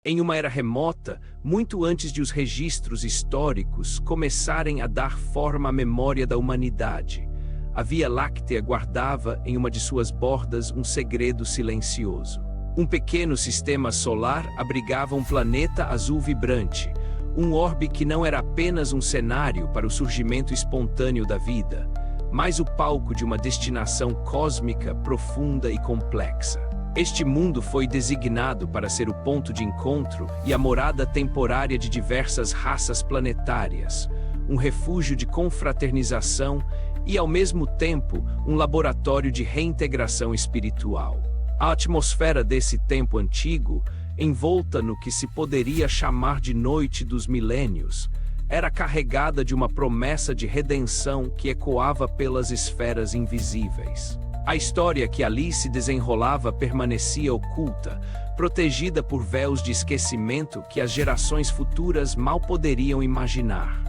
Em uma era remota, muito antes de os registros históricos começarem a dar forma à memória da humanidade, a Via Láctea guardava em uma de suas bordas um segredo silencioso. Um pequeno sistema solar abrigava um planeta azul vibrante, um orbe que não era apenas um cenário para o surgimento espontâneo da vida, mas o palco de uma destinação cósmica profunda e complexa. Este mundo foi designado para ser o ponto de encontro e a morada temporária de diversas raças planetárias, um refúgio de confraternização e, ao mesmo tempo, um laboratório de reintegração espiritual. A atmosfera desse tempo antigo, envolta no que se poderia chamar de Noite dos Milênios, era carregada de uma promessa de redenção que ecoava pelas esferas invisíveis. A história que ali se desenrolava permanecia oculta, protegida por véus de esquecimento que as gerações futuras mal poderiam imaginar.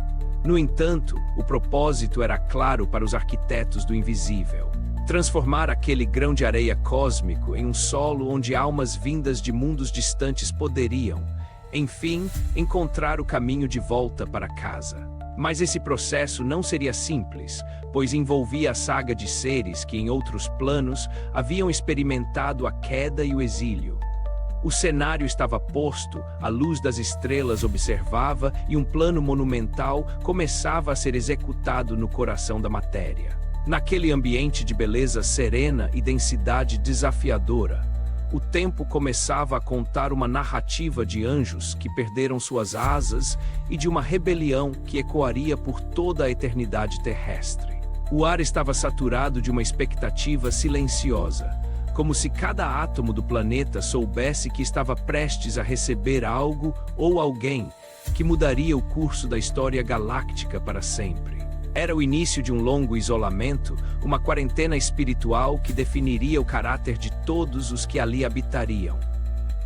No entanto, o propósito era claro para os arquitetos do invisível: transformar aquele grão de areia cósmico em um solo onde almas vindas de mundos distantes poderiam, enfim, encontrar o caminho de volta para casa. Mas esse processo não seria simples, pois envolvia a saga de seres que, em outros planos, haviam experimentado a queda e o exílio. O cenário estava posto, a luz das estrelas observava e um plano monumental começava a ser executado no coração da matéria. Naquele ambiente de beleza serena e densidade desafiadora, o tempo começava a contar uma narrativa de anjos que perderam suas asas e de uma rebelião que ecoaria por toda a eternidade terrestre. O ar estava saturado de uma expectativa silenciosa, como se cada átomo do planeta soubesse que estava prestes a receber algo ou alguém que mudaria o curso da história galáctica para sempre. Era o início de um longo isolamento, uma quarentena espiritual que definiria o caráter de todos os que ali habitariam.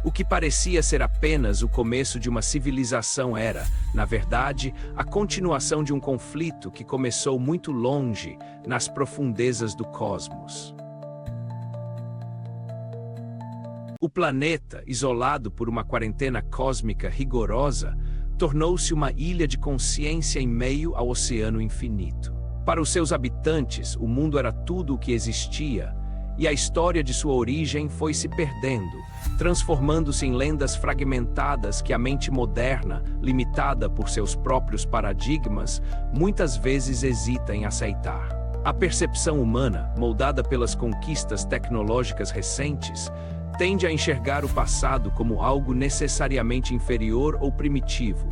O que parecia ser apenas o começo de uma civilização era, na verdade, a continuação de um conflito que começou muito longe, nas profundezas do cosmos. O planeta, isolado por uma quarentena cósmica rigorosa, tornou-se uma ilha de consciência em meio ao oceano infinito. Para os seus habitantes, o mundo era tudo o que existia, e a história de sua origem foi se perdendo, transformando-se em lendas fragmentadas que a mente moderna, limitada por seus próprios paradigmas, muitas vezes hesita em aceitar. A percepção humana, moldada pelas conquistas tecnológicas recentes, tende a enxergar o passado como algo necessariamente inferior ou primitivo,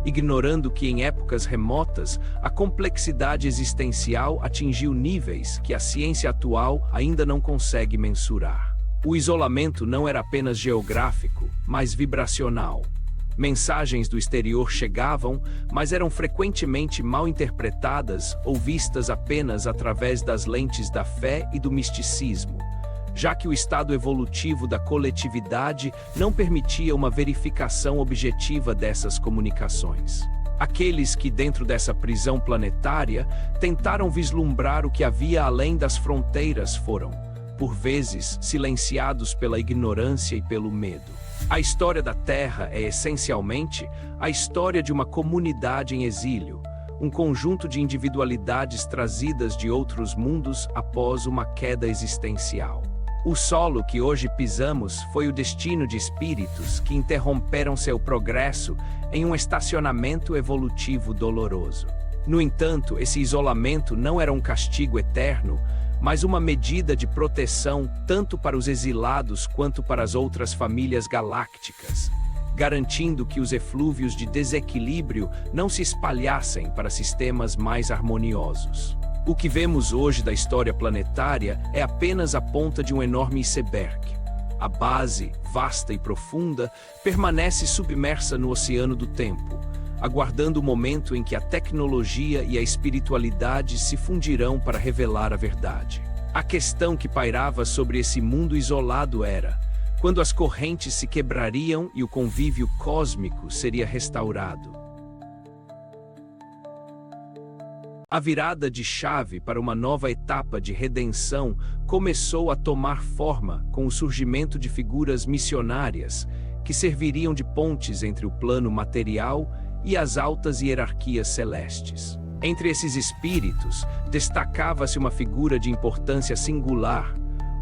ignorando que em épocas remotas a complexidade existencial atingiu níveis que a ciência atual ainda não consegue mensurar. O isolamento não era apenas geográfico, mas vibracional. Mensagens do exterior chegavam, mas eram frequentemente mal interpretadas ou vistas apenas através das lentes da fé e do misticismo, já que o estado evolutivo da coletividade não permitia uma verificação objetiva dessas comunicações. Aqueles que, dentro dessa prisão planetária, tentaram vislumbrar o que havia além das fronteiras foram, por vezes, silenciados pela ignorância e pelo medo. A história da Terra é, essencialmente, a história de uma comunidade em exílio, um conjunto de individualidades trazidas de outros mundos após uma queda existencial. O solo que hoje pisamos foi o destino de espíritos que interromperam seu progresso em um estacionamento evolutivo doloroso. No entanto, esse isolamento não era um castigo eterno, mas uma medida de proteção tanto para os exilados quanto para as outras famílias galácticas, garantindo que os eflúvios de desequilíbrio não se espalhassem para sistemas mais harmoniosos. O que vemos hoje da história planetária é apenas a ponta de um enorme iceberg. A base, vasta e profunda, permanece submersa no oceano do tempo, aguardando o momento em que a tecnologia e a espiritualidade se fundirão para revelar a verdade. A questão que pairava sobre esse mundo isolado era: quando as correntes se quebrariam e o convívio cósmico seria restaurado. A virada de chave para uma nova etapa de redenção começou a tomar forma com o surgimento de figuras missionárias que serviriam de pontes entre o plano material e as altas hierarquias celestes. Entre esses espíritos, destacava-se uma figura de importância singular,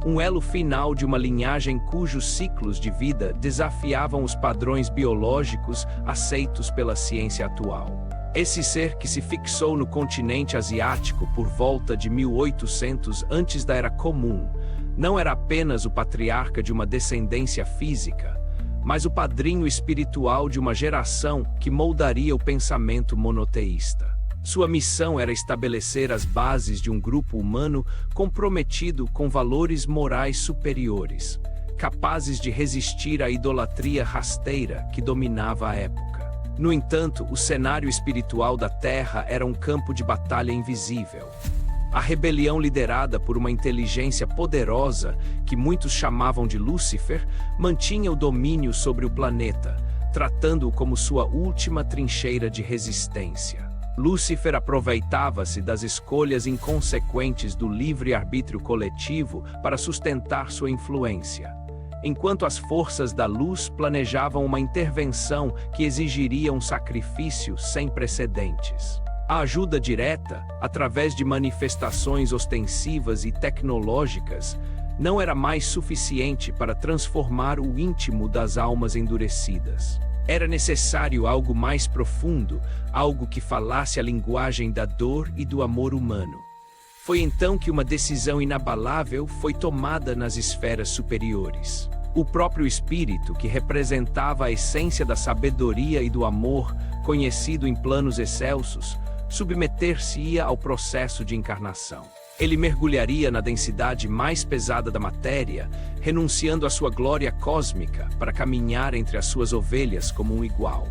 um elo final de uma linhagem cujos ciclos de vida desafiavam os padrões biológicos aceitos pela ciência atual. Esse ser, que se fixou no continente asiático por volta de 1800 antes da Era Comum, não era apenas o patriarca de uma descendência física, mas o padrinho espiritual de uma geração que moldaria o pensamento monoteísta. Sua missão era estabelecer as bases de um grupo humano comprometido com valores morais superiores, capazes de resistir à idolatria rasteira que dominava a época. No entanto, o cenário espiritual da Terra era um campo de batalha invisível. A rebelião liderada por uma inteligência poderosa, que muitos chamavam de Lúcifer, mantinha o domínio sobre o planeta, tratando-o como sua última trincheira de resistência. Lúcifer aproveitava-se das escolhas inconsequentes do livre-arbítrio coletivo para sustentar sua influência, enquanto as forças da luz planejavam uma intervenção que exigiria um sacrifício sem precedentes. A ajuda direta, através de manifestações ostensivas e tecnológicas, não era mais suficiente para transformar o íntimo das almas endurecidas. Era necessário algo mais profundo, algo que falasse a linguagem da dor e do amor humano. Foi então que uma decisão inabalável foi tomada nas esferas superiores. O próprio espírito, que representava a essência da sabedoria e do amor, conhecido em planos excelsos, submeter-se-ia ao processo de encarnação. Ele mergulharia na densidade mais pesada da matéria, renunciando à sua glória cósmica para caminhar entre as suas ovelhas como um igual.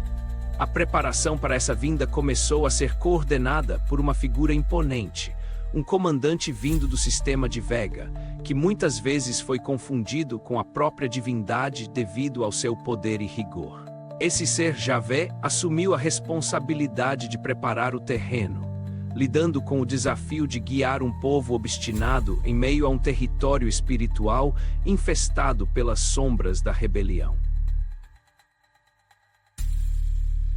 A preparação para essa vinda começou a ser coordenada por uma figura imponente, um comandante vindo do sistema de Vega, que muitas vezes foi confundido com a própria divindade devido ao seu poder e rigor. Esse ser Javé assumiu a responsabilidade de preparar o terreno, lidando com o desafio de guiar um povo obstinado em meio a um território espiritual infestado pelas sombras da rebelião.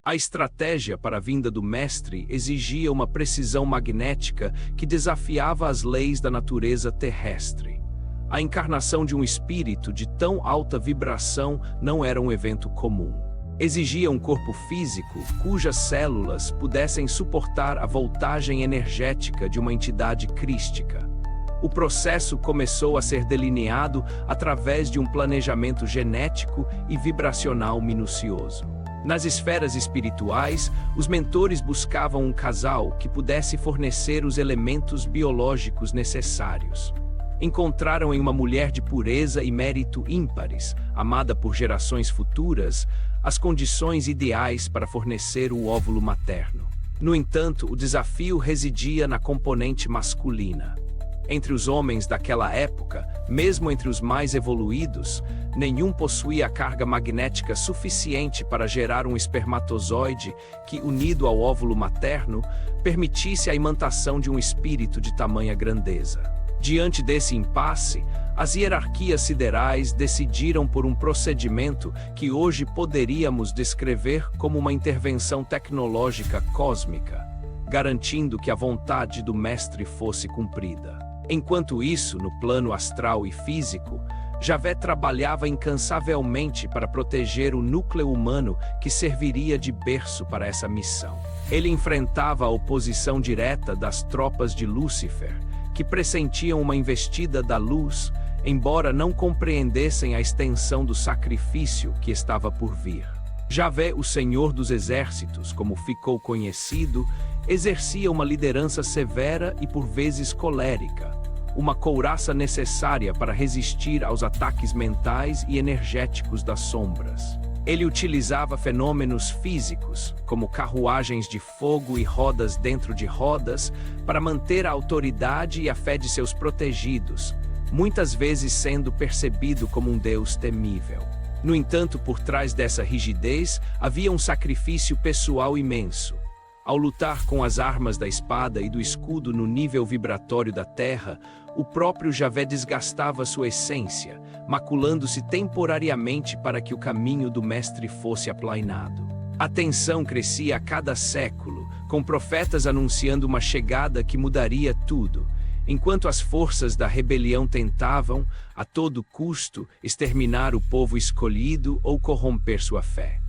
A estratégia para a vinda do mestre exigia uma precisão magnética que desafiava as leis da natureza terrestre. A encarnação de um espírito de tão alta vibração não era um evento comum. Exigia um corpo físico cujas células pudessem suportar a voltagem energética de uma entidade crística. O processo começou a ser delineado através de um planejamento genético e vibracional minucioso. Nas esferas espirituais, os mentores buscavam um casal que pudesse fornecer os elementos biológicos necessários. Encontraram em uma mulher de pureza e mérito ímpares, amada por gerações futuras, as condições ideais para fornecer o óvulo materno. No entanto, o desafio residia na componente masculina. Entre os homens daquela época, mesmo entre os mais evoluídos, nenhum possuía a carga magnética suficiente para gerar um espermatozoide que, unido ao óvulo materno, permitisse a imantação de um espírito de tamanha grandeza. Diante desse impasse, as hierarquias siderais decidiram por um procedimento que hoje poderíamos descrever como uma intervenção tecnológica cósmica, garantindo que a vontade do mestre fosse cumprida. Enquanto isso, no plano astral e físico, Javé trabalhava incansavelmente para proteger o núcleo humano que serviria de berço para essa missão. Ele enfrentava a oposição direta das tropas de Lúcifer, que pressentiam uma investida da luz, embora não compreendessem a extensão do sacrifício que estava por vir. Javé, o Senhor dos Exércitos, como ficou conhecido, exercia uma liderança severa e por vezes colérica, uma couraça necessária para resistir aos ataques mentais e energéticos das sombras. Ele utilizava fenômenos físicos, como carruagens de fogo e rodas dentro de rodas, para manter a autoridade e a fé de seus protegidos, muitas vezes sendo percebido como um Deus temível. No entanto, por trás dessa rigidez, havia um sacrifício pessoal imenso. Ao lutar com as armas da espada e do escudo no nível vibratório da terra, o próprio Javé desgastava sua essência, maculando-se temporariamente para que o caminho do mestre fosse aplainado. A tensão crescia a cada século, com profetas anunciando uma chegada que mudaria tudo, enquanto as forças da rebelião tentavam, a todo custo, exterminar o povo escolhido ou corromper sua fé.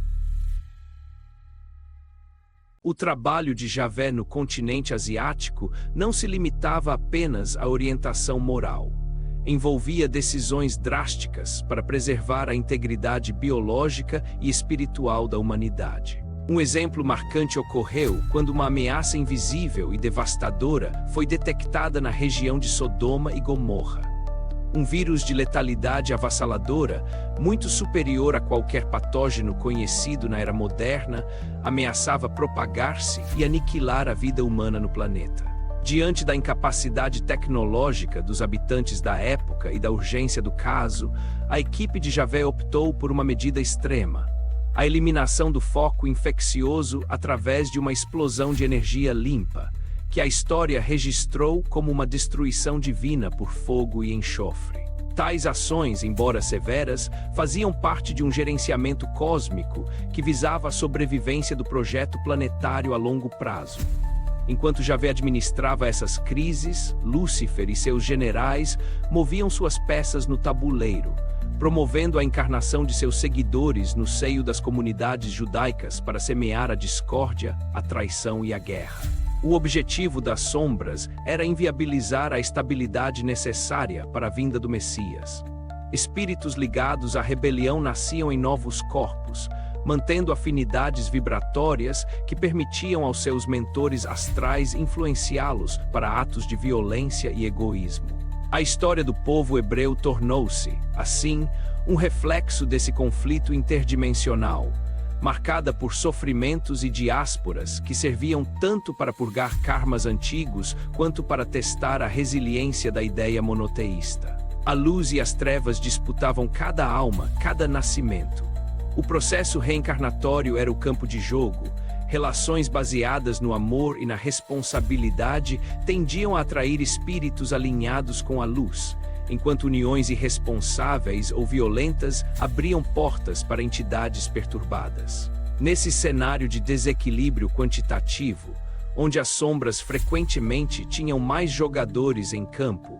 O trabalho de Javé no continente asiático não se limitava apenas à orientação moral. Envolvia decisões drásticas para preservar a integridade biológica e espiritual da humanidade. Um exemplo marcante ocorreu quando uma ameaça invisível e devastadora foi detectada na região de Sodoma e Gomorra. Um vírus de letalidade avassaladora, muito superior a qualquer patógeno conhecido na era moderna, ameaçava propagar-se e aniquilar a vida humana no planeta. Diante da incapacidade tecnológica dos habitantes da época e da urgência do caso, a equipe de Javé optou por uma medida extrema: a eliminação do foco infeccioso através de uma explosão de energia limpa, que a história registrou como uma destruição divina por fogo e enxofre. Tais ações, embora severas, faziam parte de um gerenciamento cósmico que visava a sobrevivência do projeto planetário a longo prazo. Enquanto Javé administrava essas crises, Lúcifer e seus generais moviam suas peças no tabuleiro, promovendo a encarnação de seus seguidores no seio das comunidades judaicas para semear a discórdia, a traição e a guerra. O objetivo das sombras era inviabilizar a estabilidade necessária para a vinda do Messias. Espíritos ligados à rebelião nasciam em novos corpos, mantendo afinidades vibratórias que permitiam aos seus mentores astrais influenciá-los para atos de violência e egoísmo. A história do povo hebreu tornou-se, assim, um reflexo desse conflito interdimensional, marcada por sofrimentos e diásporas que serviam tanto para purgar karmas antigos quanto para testar a resiliência da ideia monoteísta. A luz e as trevas disputavam cada alma, cada nascimento. O processo reencarnatório era o campo de jogo. Relações baseadas no amor e na responsabilidade tendiam a atrair espíritos alinhados com a luz, enquanto uniões irresponsáveis ou violentas abriam portas para entidades perturbadas. Nesse cenário de desequilíbrio quantitativo, onde as sombras frequentemente tinham mais jogadores em campo,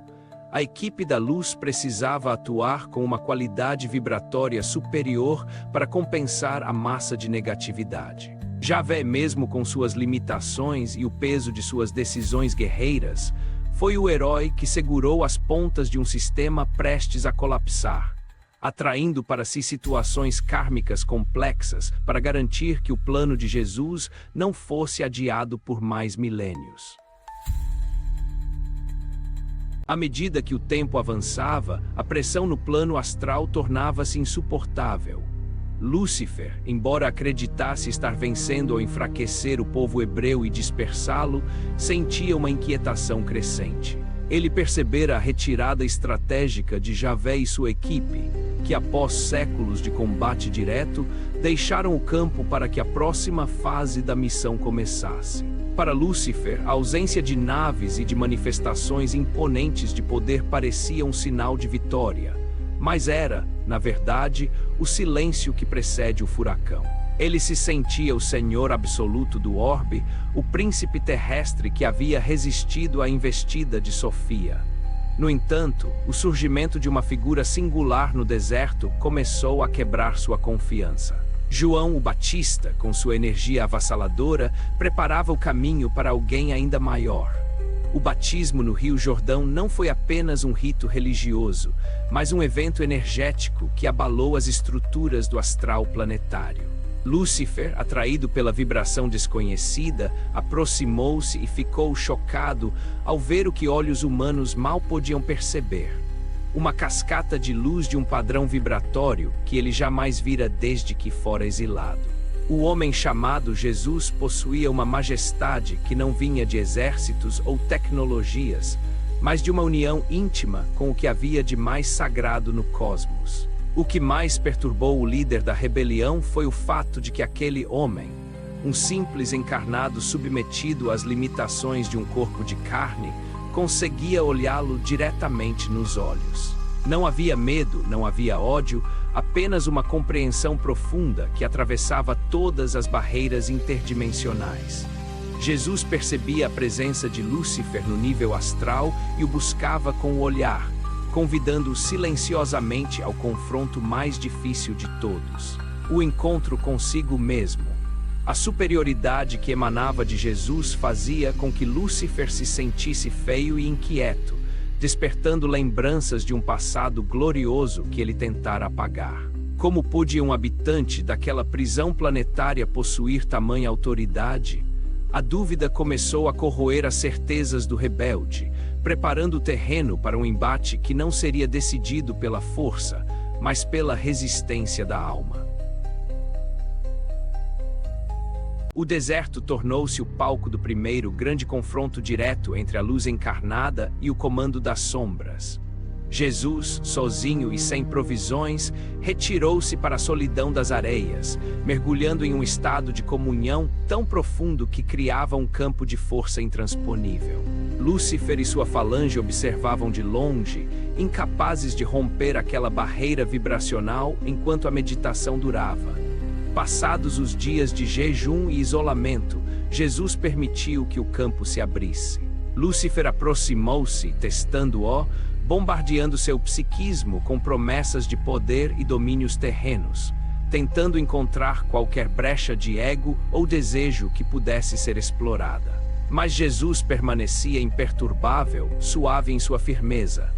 a equipe da luz precisava atuar com uma qualidade vibratória superior para compensar a massa de negatividade. Javé, mesmo com suas limitações e o peso de suas decisões guerreiras, foi o herói que segurou as pontas de um sistema prestes a colapsar, atraindo para si situações kármicas complexas para garantir que o plano de Jesus não fosse adiado por mais milênios. À medida que o tempo avançava, a pressão no plano astral tornava-se insuportável. Lúcifer, embora acreditasse estar vencendo ao enfraquecer o povo hebreu e dispersá-lo, sentia uma inquietação crescente. Ele percebera a retirada estratégica de Javé e sua equipe, que após séculos de combate direto, deixaram o campo para que a próxima fase da missão começasse. Para Lúcifer, a ausência de naves e de manifestações imponentes de poder parecia um sinal de vitória, mas era, na verdade, o silêncio que precede o furacão. Ele se sentia o senhor absoluto do orbe, o príncipe terrestre que havia resistido à investida de Sofia. No entanto, o surgimento de uma figura singular no deserto começou a quebrar sua confiança. João o Batista, com sua energia avassaladora, preparava o caminho para alguém ainda maior. O batismo no Rio Jordão não foi apenas um rito religioso, mas um evento energético que abalou as estruturas do astral planetário. Lúcifer, atraído pela vibração desconhecida, aproximou-se e ficou chocado ao ver o que olhos humanos mal podiam perceber. Uma cascata de luz de um padrão vibratório que ele jamais vira desde que fora exilado. O homem chamado Jesus possuía uma majestade que não vinha de exércitos ou tecnologias, mas de uma união íntima com o que havia de mais sagrado no cosmos. O que mais perturbou o líder da rebelião foi o fato de que aquele homem, um simples encarnado submetido às limitações de um corpo de carne, conseguia olhá-lo diretamente nos olhos. Não havia medo, não havia ódio, apenas uma compreensão profunda que atravessava todas as barreiras interdimensionais. Jesus percebia a presença de Lúcifer no nível astral e o buscava com o olhar, convidando-o silenciosamente ao confronto mais difícil de todos: o encontro consigo mesmo. A superioridade que emanava de Jesus fazia com que Lúcifer se sentisse feio e inquieto, despertando lembranças de um passado glorioso que ele tentara apagar. Como podia um habitante daquela prisão planetária possuir tamanha autoridade? A dúvida começou a corroer as certezas do rebelde, preparando o terreno para um embate que não seria decidido pela força, mas pela resistência da alma. O deserto tornou-se o palco do primeiro grande confronto direto entre a luz encarnada e o comando das sombras. Jesus, sozinho e sem provisões, retirou-se para a solidão das areias, mergulhando em um estado de comunhão tão profundo que criava um campo de força intransponível. Lúcifer e sua falange observavam de longe, incapazes de romper aquela barreira vibracional enquanto a meditação durava. Passados os dias de jejum e isolamento, Jesus permitiu que o campo se abrisse. Lúcifer aproximou-se, testando-o, bombardeando seu psiquismo com promessas de poder e domínios terrenos, tentando encontrar qualquer brecha de ego ou desejo que pudesse ser explorada. Mas Jesus permanecia imperturbável, suave em sua firmeza.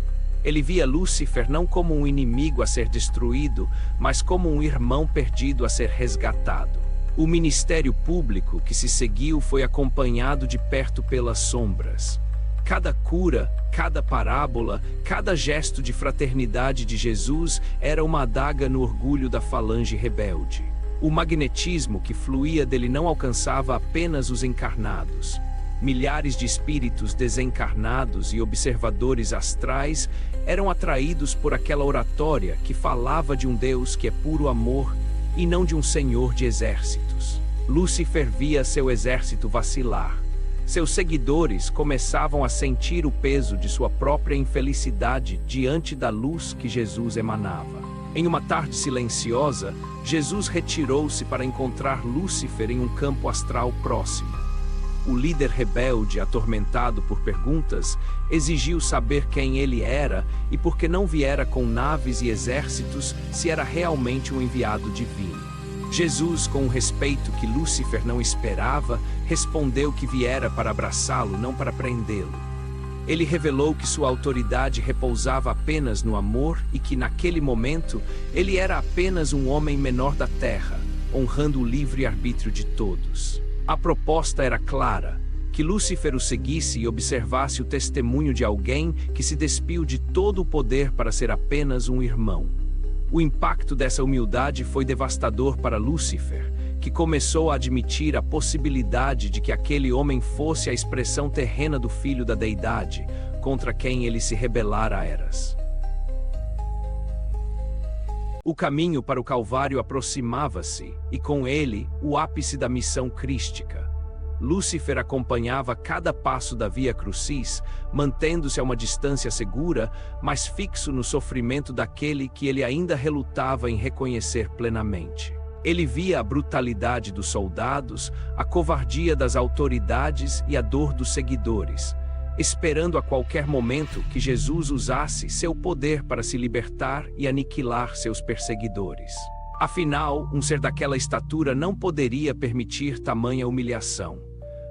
Ele via Lúcifer não como um inimigo a ser destruído, mas como um irmão perdido a ser resgatado. O ministério público que se seguiu foi acompanhado de perto pelas sombras. Cada cura, cada parábola, cada gesto de fraternidade de Jesus era uma adaga no orgulho da falange rebelde. O magnetismo que fluía dele não alcançava apenas os encarnados. Milhares de espíritos desencarnados e observadores astrais eram atraídos por aquela oratória que falava de um Deus que é puro amor e não de um senhor de exércitos. Lúcifer via seu exército vacilar. Seus seguidores começavam a sentir o peso de sua própria infelicidade diante da luz que Jesus emanava. Em uma tarde silenciosa, Jesus retirou-se para encontrar Lúcifer em um campo astral próximo. O líder rebelde, atormentado por perguntas, exigiu saber quem ele era e por que não viera com naves e exércitos se era realmente um enviado divino. Jesus, com um respeito que Lúcifer não esperava, respondeu que viera para abraçá-lo, não para prendê-lo. Ele revelou que sua autoridade repousava apenas no amor e que, naquele momento, ele era apenas um homem menor da terra, honrando o livre-arbítrio de todos. A proposta era clara: que Lúcifer o seguisse e observasse o testemunho de alguém que se despiu de todo o poder para ser apenas um irmão. O impacto dessa humildade foi devastador para Lúcifer, que começou a admitir a possibilidade de que aquele homem fosse a expressão terrena do Filho da Deidade, contra quem ele se rebelara há eras. O caminho para o Calvário aproximava-se, e com ele, o ápice da missão crística. Lúcifer acompanhava cada passo da Via Crucis, mantendo-se a uma distância segura, mas fixo no sofrimento daquele que ele ainda relutava em reconhecer plenamente. Ele via a brutalidade dos soldados, a covardia das autoridades e a dor dos seguidores, esperando a qualquer momento que Jesus usasse seu poder para se libertar e aniquilar seus perseguidores. Afinal, um ser daquela estatura não poderia permitir tamanha humilhação.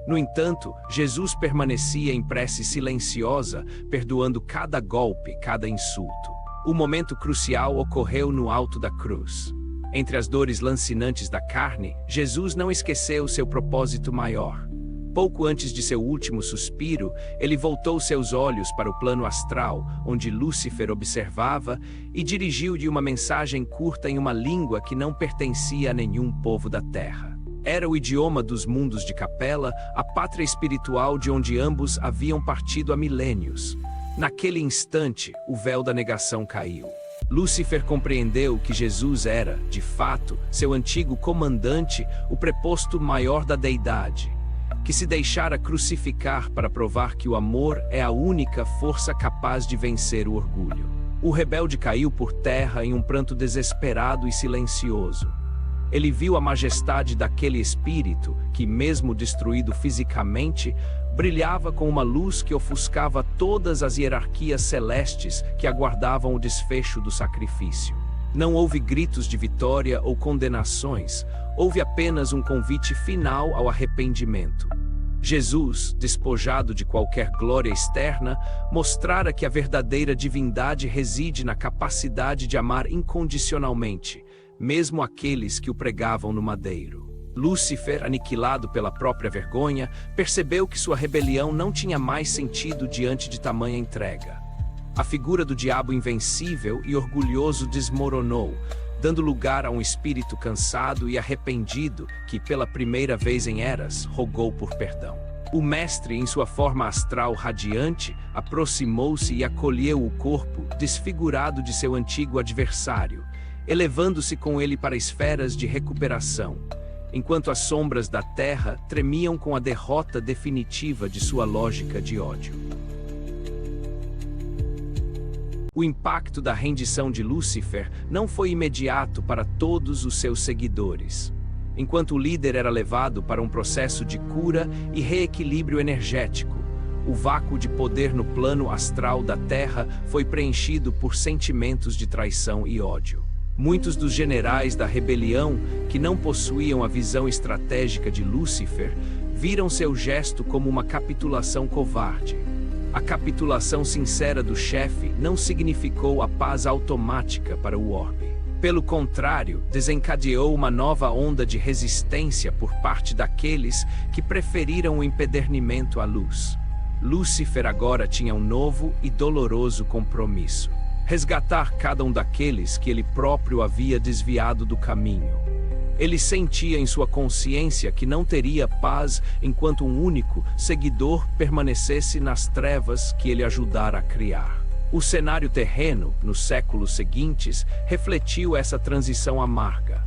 No entanto, Jesus permanecia em prece silenciosa, perdoando cada golpe, cada insulto. O momento crucial ocorreu no alto da cruz. Entre as dores lancinantes da carne, Jesus não esqueceu seu propósito maior. Pouco antes de seu último suspiro, ele voltou seus olhos para o plano astral, onde Lúcifer observava, e dirigiu-lhe uma mensagem curta em uma língua que não pertencia a nenhum povo da terra. Era o idioma dos mundos de Capela, a pátria espiritual de onde ambos haviam partido há milênios. Naquele instante, o véu da negação caiu. Lúcifer compreendeu que Jesus era, de fato, seu antigo comandante, o preposto maior da deidade, que se deixara crucificar para provar que o amor é a única força capaz de vencer o orgulho. O rebelde caiu por terra em um pranto desesperado e silencioso. Ele viu a majestade daquele espírito que, mesmo destruído fisicamente, brilhava com uma luz que ofuscava todas as hierarquias celestes que aguardavam o desfecho do sacrifício. Não houve gritos de vitória ou condenações, houve apenas um convite final ao arrependimento. Jesus, despojado de qualquer glória externa, mostrara que a verdadeira divindade reside na capacidade de amar incondicionalmente, mesmo aqueles que o pregavam no madeiro. Lúcifer, aniquilado pela própria vergonha, percebeu que sua rebelião não tinha mais sentido diante de tamanha entrega. A figura do diabo invencível e orgulhoso desmoronou, dando lugar a um espírito cansado e arrependido que, pela primeira vez em eras, rogou por perdão. O mestre, em sua forma astral radiante, aproximou-se e acolheu o corpo desfigurado de seu antigo adversário, elevando-se com ele para esferas de recuperação, enquanto as sombras da terra tremiam com a derrota definitiva de sua lógica de ódio. O impacto da rendição de Lúcifer não foi imediato para todos os seus seguidores. Enquanto o líder era levado para um processo de cura e reequilíbrio energético, o vácuo de poder no plano astral da Terra foi preenchido por sentimentos de traição e ódio. Muitos dos generais da rebelião, que não possuíam a visão estratégica de Lúcifer, viram seu gesto como uma capitulação covarde. A capitulação sincera do chefe não significou a paz automática para o orbe. Pelo contrário, desencadeou uma nova onda de resistência por parte daqueles que preferiram o empedernimento à luz. Lúcifer agora tinha um novo e doloroso compromisso: resgatar cada um daqueles que ele próprio havia desviado do caminho. Ele sentia em sua consciência que não teria paz enquanto um único seguidor permanecesse nas trevas que ele ajudara a criar. O cenário terreno, nos séculos seguintes, refletiu essa transição amarga.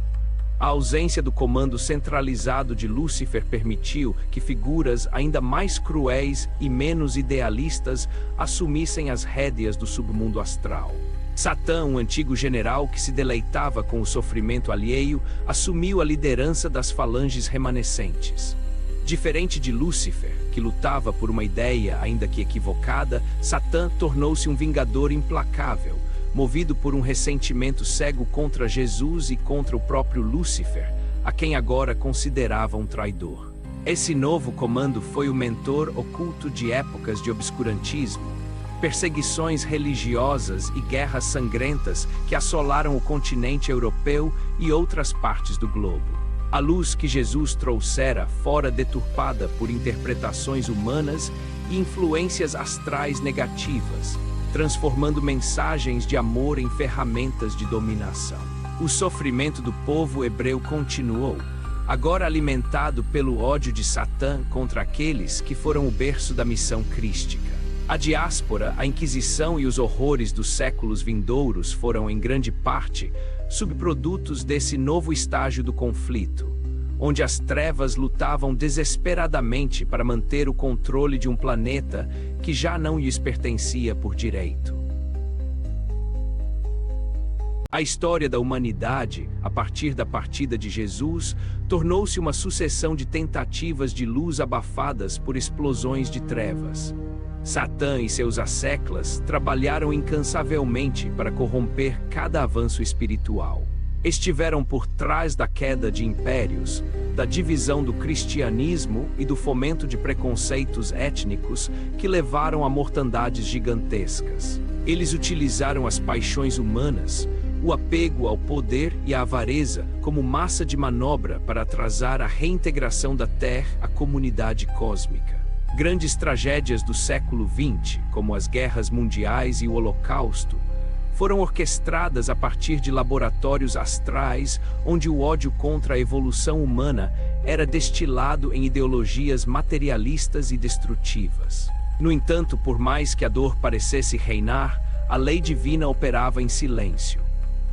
A ausência do comando centralizado de Lúcifer permitiu que figuras ainda mais cruéis e menos idealistas assumissem as rédeas do submundo astral. Satã, um antigo general que se deleitava com o sofrimento alheio, assumiu a liderança das falanges remanescentes. Diferente de Lúcifer, que lutava por uma ideia ainda que equivocada, Satã tornou-se um vingador implacável, movido por um ressentimento cego contra Jesus e contra o próprio Lúcifer, a quem agora considerava um traidor. Esse novo comando foi o mentor oculto de épocas de obscurantismo, perseguições religiosas e guerras sangrentas que assolaram o continente europeu e outras partes do globo. A luz que Jesus trouxera fora deturpada por interpretações humanas e influências astrais negativas, transformando mensagens de amor em ferramentas de dominação. O sofrimento do povo hebreu continuou, agora alimentado pelo ódio de Satã contra aqueles que foram o berço da missão crística. A diáspora, a Inquisição e os horrores dos séculos vindouros foram, em grande parte, subprodutos desse novo estágio do conflito, onde as trevas lutavam desesperadamente para manter o controle de um planeta que já não lhes pertencia por direito. A história da humanidade, a partir da partida de Jesus, tornou-se uma sucessão de tentativas de luz abafadas por explosões de trevas. Satã e seus asseclas trabalharam incansavelmente para corromper cada avanço espiritual. Estiveram por trás da queda de impérios, da divisão do cristianismo e do fomento de preconceitos étnicos que levaram a mortandades gigantescas. Eles utilizaram as paixões humanas, o apego ao poder e a avareza como massa de manobra para atrasar a reintegração da Terra à comunidade cósmica. Grandes tragédias do século XX, como as guerras mundiais e o Holocausto, foram orquestradas a partir de laboratórios astrais onde o ódio contra a evolução humana era destilado em ideologias materialistas e destrutivas. No entanto, por mais que a dor parecesse reinar, a lei divina operava em silêncio.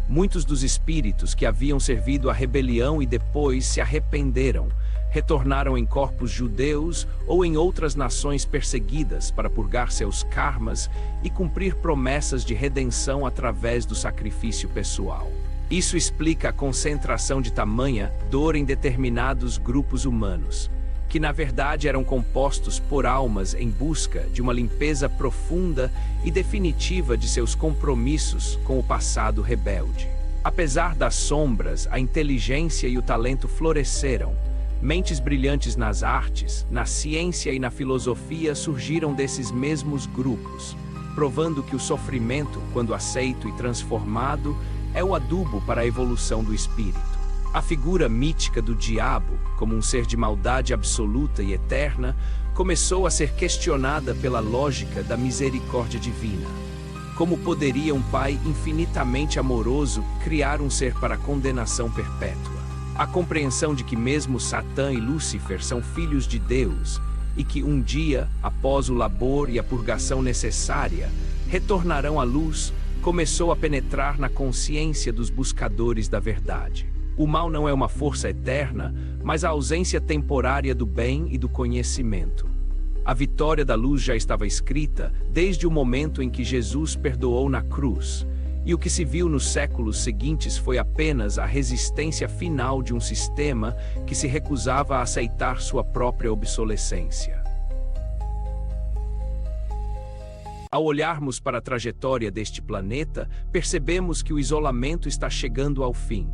Muitos dos espíritos que haviam servido à rebelião e depois se arrependeram, retornaram em corpos judeus ou em outras nações perseguidas para purgar seus karmas e cumprir promessas de redenção através do sacrifício pessoal. Isso explica a concentração de tamanha dor em determinados grupos humanos, que na verdade eram compostos por almas em busca de uma limpeza profunda e definitiva de seus compromissos com o passado rebelde. Apesar das sombras, a inteligência e o talento floresceram. Mentes brilhantes nas artes, na ciência e na filosofia surgiram desses mesmos grupos, provando que o sofrimento, quando aceito e transformado, é o adubo para a evolução do espírito. A figura mítica do diabo, como um ser de maldade absoluta e eterna, começou a ser questionada pela lógica da misericórdia divina. Como poderia um pai infinitamente amoroso criar um ser para condenação perpétua? A compreensão de que mesmo Satã e Lúcifer são filhos de Deus e que um dia, após o labor e a purgação necessária, retornarão à luz, começou a penetrar na consciência dos buscadores da verdade. O mal não é uma força eterna, mas a ausência temporária do bem e do conhecimento. A vitória da luz já estava escrita desde o momento em que Jesus perdoou na cruz, e o que se viu nos séculos seguintes foi apenas a resistência final de um sistema que se recusava a aceitar sua própria obsolescência. Ao olharmos para a trajetória deste planeta, percebemos que o isolamento está chegando ao fim.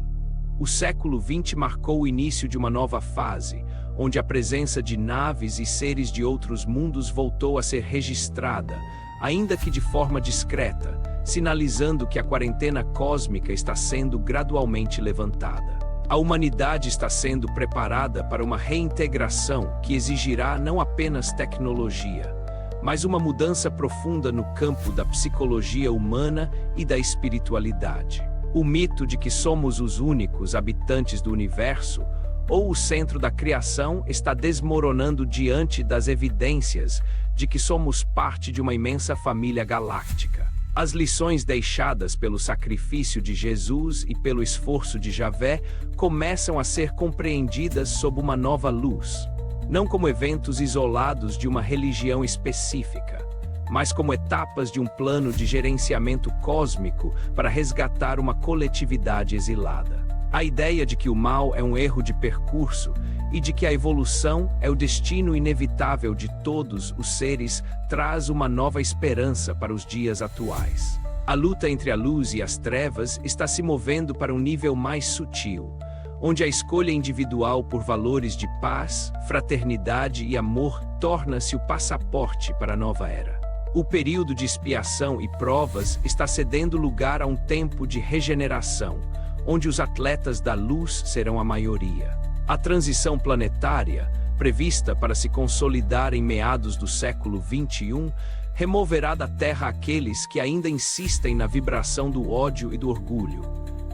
O século XX marcou o início de uma nova fase, onde a presença de naves e seres de outros mundos voltou a ser registrada, ainda que de forma discreta, sinalizando que a quarentena cósmica está sendo gradualmente levantada. A humanidade está sendo preparada para uma reintegração que exigirá não apenas tecnologia, mas uma mudança profunda no campo da psicologia humana e da espiritualidade. O mito de que somos os únicos habitantes do universo ou o centro da criação está desmoronando diante das evidências de que somos parte de uma imensa família galáctica. As lições deixadas pelo sacrifício de Jesus e pelo esforço de Javé começam a ser compreendidas sob uma nova luz, não como eventos isolados de uma religião específica, mas como etapas de um plano de gerenciamento cósmico para resgatar uma coletividade exilada. A ideia de que o mal é um erro de percurso e de que a evolução é o destino inevitável de todos os seres traz uma nova esperança para os dias atuais. A luta entre a luz e as trevas está se movendo para um nível mais sutil, onde a escolha individual por valores de paz, fraternidade e amor torna-se o passaporte para a nova era. O período de expiação e provas está cedendo lugar a um tempo de regeneração, onde os atletas da luz serão a maioria. A transição planetária, prevista para se consolidar em meados do século XXI, removerá da Terra aqueles que ainda insistem na vibração do ódio e do orgulho,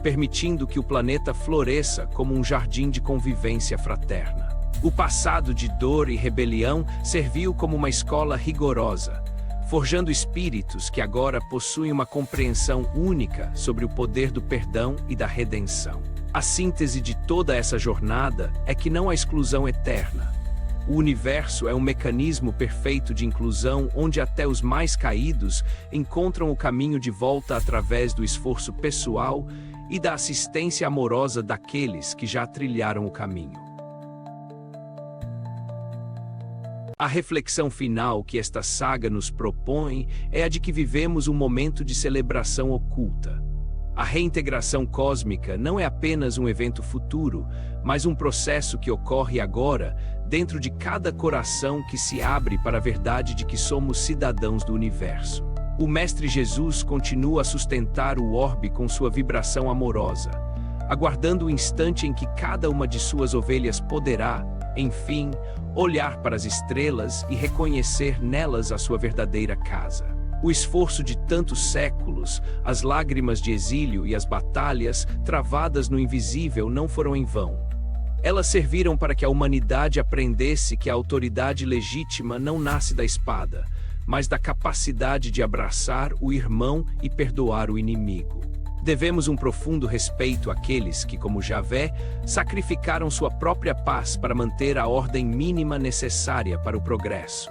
permitindo que o planeta floresça como um jardim de convivência fraterna. O passado de dor e rebelião serviu como uma escola rigorosa, forjando espíritos que agora possuem uma compreensão única sobre o poder do perdão e da redenção. A síntese de toda essa jornada é que não há exclusão eterna. O universo é um mecanismo perfeito de inclusão onde até os mais caídos encontram o caminho de volta através do esforço pessoal e da assistência amorosa daqueles que já trilharam o caminho. A reflexão final que esta saga nos propõe é a de que vivemos um momento de celebração oculta. A reintegração cósmica não é apenas um evento futuro, mas um processo que ocorre agora, dentro de cada coração que se abre para a verdade de que somos cidadãos do universo. O Mestre Jesus continua a sustentar o orbe com sua vibração amorosa, aguardando o instante em que cada uma de suas ovelhas poderá, enfim, olhar para as estrelas e reconhecer nelas a sua verdadeira casa. O esforço de tantos séculos, as lágrimas de exílio e as batalhas travadas no invisível não foram em vão. Elas serviram para que a humanidade aprendesse que a autoridade legítima não nasce da espada, mas da capacidade de abraçar o irmão e perdoar o inimigo. Devemos um profundo respeito àqueles que, como Javé, sacrificaram sua própria paz para manter a ordem mínima necessária para o progresso.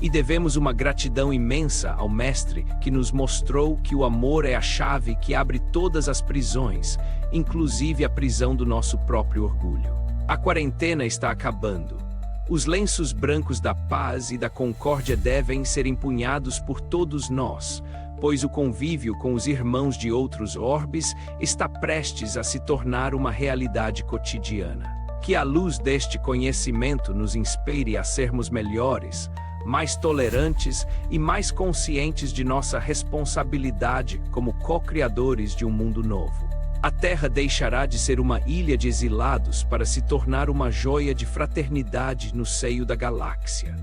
E devemos uma gratidão imensa ao Mestre que nos mostrou que o amor é a chave que abre todas as prisões, inclusive a prisão do nosso próprio orgulho. A quarentena está acabando. Os lenços brancos da paz e da concórdia devem ser empunhados por todos nós, pois o convívio com os irmãos de outros orbes está prestes a se tornar uma realidade cotidiana. Que a luz deste conhecimento nos inspire a sermos melhores, mais tolerantes e mais conscientes de nossa responsabilidade como co-criadores de um mundo novo. A Terra deixará de ser uma ilha de exilados para se tornar uma joia de fraternidade no seio da galáxia.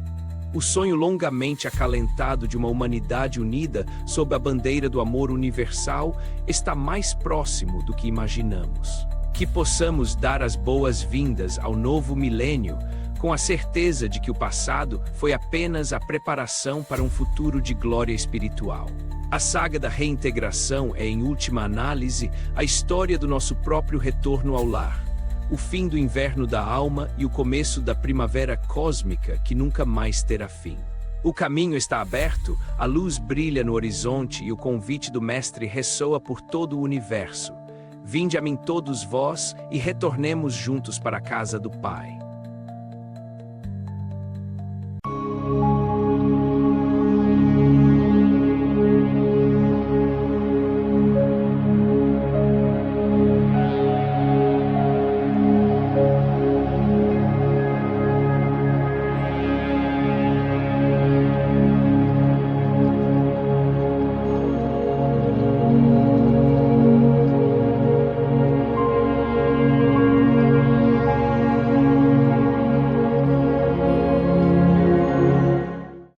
O sonho longamente acalentado de uma humanidade unida sob a bandeira do amor universal está mais próximo do que imaginamos. Que possamos dar as boas-vindas ao novo milênio, com a certeza de que o passado foi apenas a preparação para um futuro de glória espiritual. A saga da reintegração é, em última análise, a história do nosso próprio retorno ao lar, o fim do inverno da alma e o começo da primavera cósmica que nunca mais terá fim. O caminho está aberto, a luz brilha no horizonte e o convite do Mestre ressoa por todo o universo. Vinde a mim todos vós e retornemos juntos para a casa do Pai.